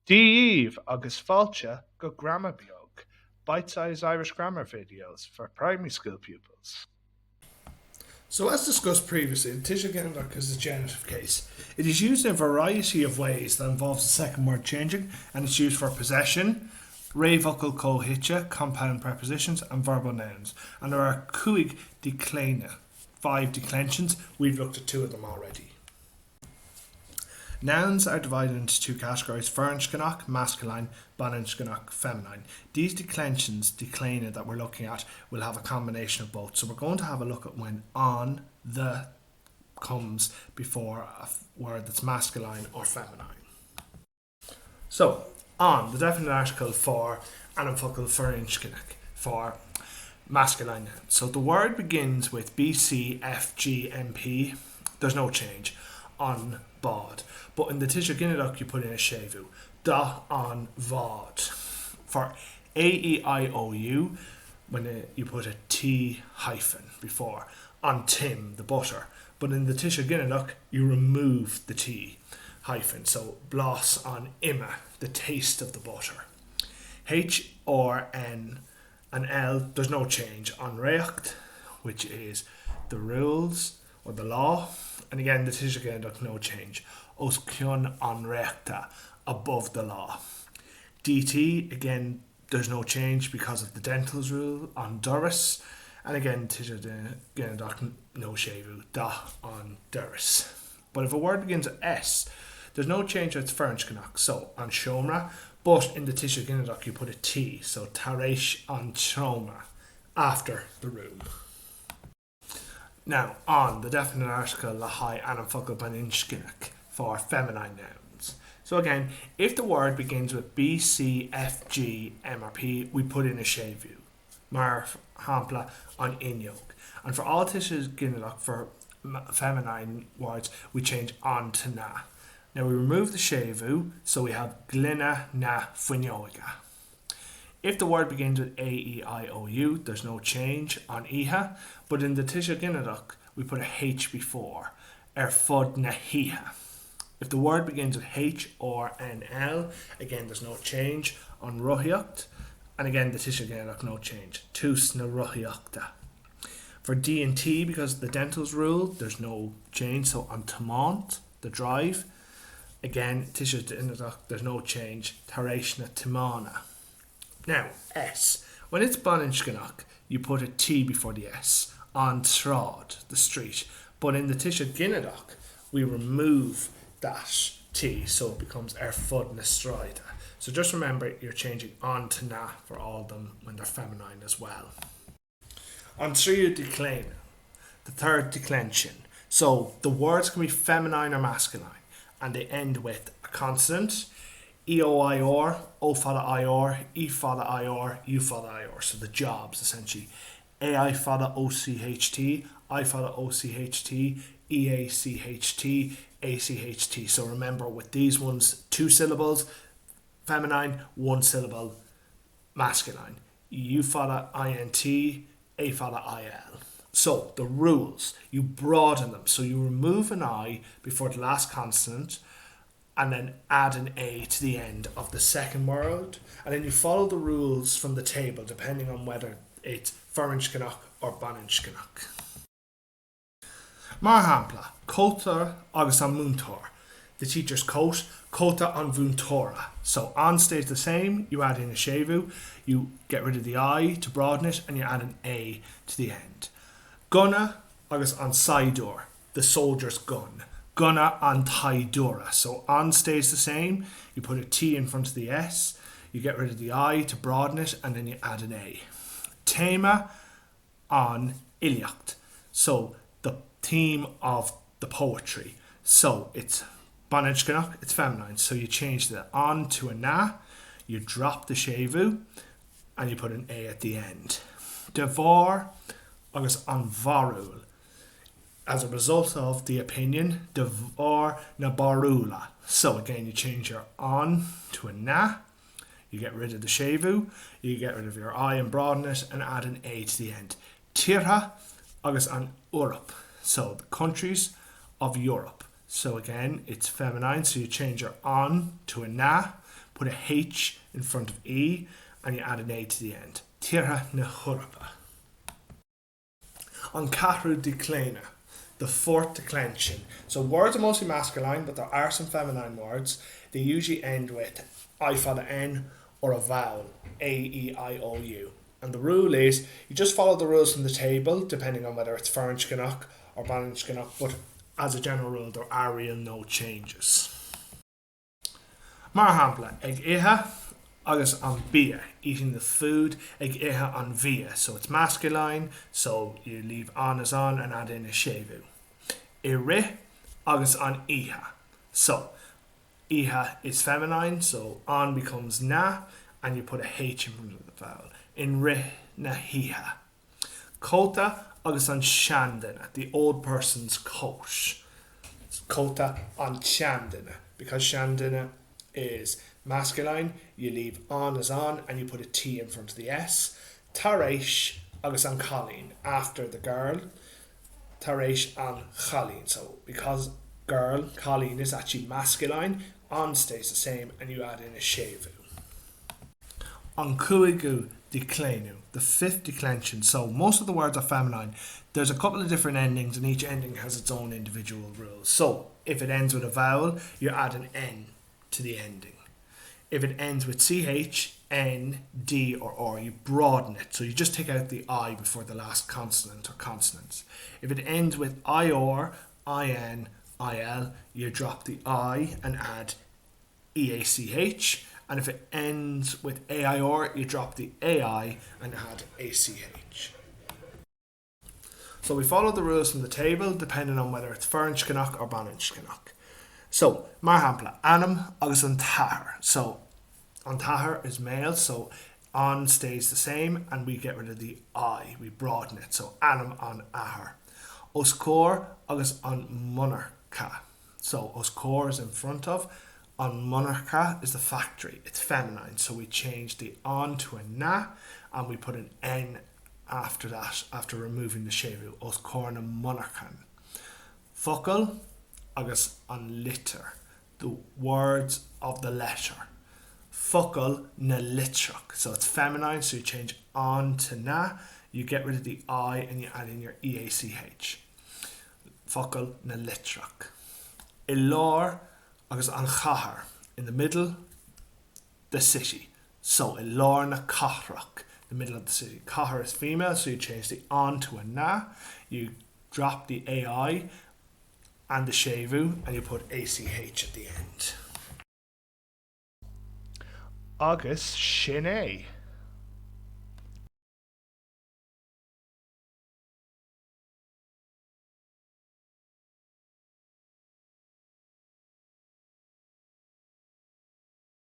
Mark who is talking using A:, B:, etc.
A: Díomh agus fáilte go grammar beag, bite-sized Irish grammar videos for primary school pupils.
B: So, as discussed previously, the Tisha Ginnock is a genitive case. It is used in a variety of ways that involves the second word changing, and it's used for possession, vocal co-hitcha, compound prepositions, and verbal nouns. And there are cuig declina, 5 declensions. We've looked at 2 of them already. Nouns are divided into 2 categories: ferenchganach, masculine, bananchganach, feminine. These declensions, declina, that we're looking at will have a combination of both. So we're going to have a look at when on, the comes before a word that's masculine or feminine. So, on, the definite article for anamfocal ferenchganach, for masculine nouns. So the word begins with B, C, F, G, M, P. There's no change. On, bod. But in the Tisha Ginnock you put in a shevu. Da, on, vod. For A, E, I, O, U, when you put a T hyphen before. On Tim, the butter. But in the Tisha Ginnock you remove the T hyphen. So bloss on Imma, the taste of the butter. H, or N, and L, there's no change. On reacht, which is the rules or the law. And again, the Tisha Ginnock, no change. Os cion an reachta, above the law. DT, again, there's no change because of the dentals rule. On Doris, and again, Tisha Ginnock, no shevu, da on Doris. But if a word begins with S, there's no change to its ferenchganach. So on Shomra, but in the Tisha Ginnock you put a T, so taresh on Shomra, after the room. Now, on, the definite article lahai anamfocal baninchganach, for feminine nouns. So again, if the word begins with B, C, F, G, M, or P, we put in a shevu. Mar hampla on inyog. And for all Tisha Ginnock, for feminine words, we change on to na. Now we remove the shevu, so we have glina na funyoiga. If the word begins with A, E, I, O, U, there's no change on iha, but in the Tisha Ginnock we put a H before, fod na hiha. If the word begins with H or NL, again there's no change on rohiocht, and again the Tisha Ginnock, no change, tus na rohiochta. For D and T, because of the dentals rule, there's no change, so on tamont, the drive, again Tisha Ginnock, there's no change, taresh na timana. Now, S. When it's Bananchganach, you put a T before the S. On Trod, the street. But in the Tisha Ginnock, we remove that T, so it becomes Fud na Strida. So just remember, you're changing on to na for all of them when they're feminine as well. On Triu Declain, the third declension. So the words can be feminine or masculine, and they end with a consonant. E-O-I-R, O-Fada-I-R, E-Fada-I-R, U-Fada-I-R. So the jobs, essentially. A-I-Fada-O-C-H-T, I-Fada-O-C-H-T, E-A-C-H-T, A-C-H-T. So remember, with these ones, 2 syllables, feminine, 1 syllable, masculine. U-Fada-I-N-T, A-Fada-I-L. So the rules, you broaden them. So you remove an I before the last consonant, and then add an A to the end of the second word, and then you follow the rules from the table depending on whether it's ferenchganach or bananchganach. Mar hampla, cóta agus an múntóir. The teacher's coat, cóta an bhúntóra. So on stays the same, you add in a shevu, you get rid of the I to broaden it, and you add an A to the end. Gunna agus an saidor, the soldier's gun. Gunna an taidura. So on stays the same. You put a T in front of the S. You get rid of the I to broaden it, and then you add an A. Tema on iliacht. So the theme of the poetry. So it's bananchganach, it's feminine. So you change the on to a na. You drop the shevu, and you put an A at the end. Devar agus an varul. As a result of the opinion, devar na barula. So again, you change your on to a na, you get rid of the shevu, you get rid of your I and broaden it, and add an A to the end. Tirha agus an Europe. So the countries of Europe. So again, it's feminine, so you change your on to a na, put a H in front of E, and you add an A to the end. Tira na chorpa. An cathrú declina, the fourth declension. So words are mostly masculine, but there are some feminine words. They usually end with I for the N or a vowel, A, E, I, O, U. And the rule is, you just follow the rules from the table, depending on whether it's Ferenc or Ballinch, but as a general rule, there are real no changes. Mar hampla, ag iha, agus an bia, eating the food, ag iha an via. So it's masculine, so you leave on as on and add in a shevu. Iri, agus an iha. So, iha is feminine, so on becomes na, and you put a H in front of the vowel. In ri na hiha. Kota, agus an shandana, the old person's coat. Kota an shandana, because shandana is masculine, you leave on as on and you put a T in front of the S. Taresh agus an Colleen, after the girl. Taresh an Colleen. So because girl, Colleen, is actually masculine, on stays the same and you add in a shevu. An kuigu declenu, the fifth declension. So most of the words are feminine. There's a couple of different endings and each ending has its own individual rules. So if it ends with a vowel, you add an N to the ending. If it ends with CH, N, D or R, you broaden it. So you just take out the I before the last consonant or consonants. If it ends with IR, IN, IL, you drop the I and add EACH. And if it ends with AIR, you drop the AI and add ACH. So we follow the rules from the table depending on whether it's Ferenc or Ballinch. So, mar hampla, anam agus an tahar. So, an tahar is male, so on stays the same and we get rid of the I, we broaden it. So, anam an ahar. Oscor agus an monarcha. So, oscor is in front of. On monarcha is the factory, it's feminine, so we change the on to a na and we put an N after that, after removing the shevu. Oscor na monarchan. Focal agus an litter, the words of the letter. Focal na litrach, so it's feminine, so you change on to na, you get rid of the I and you add in your EACH. Focal na litrach. Ilor agus an chahar, in the middle, the city. So Ilor na Cathrach, the middle of the city. Cahar is female, so you change the on to a na, you drop the AI and the shevu and you put ACH at the end.
A: Agus Shinee.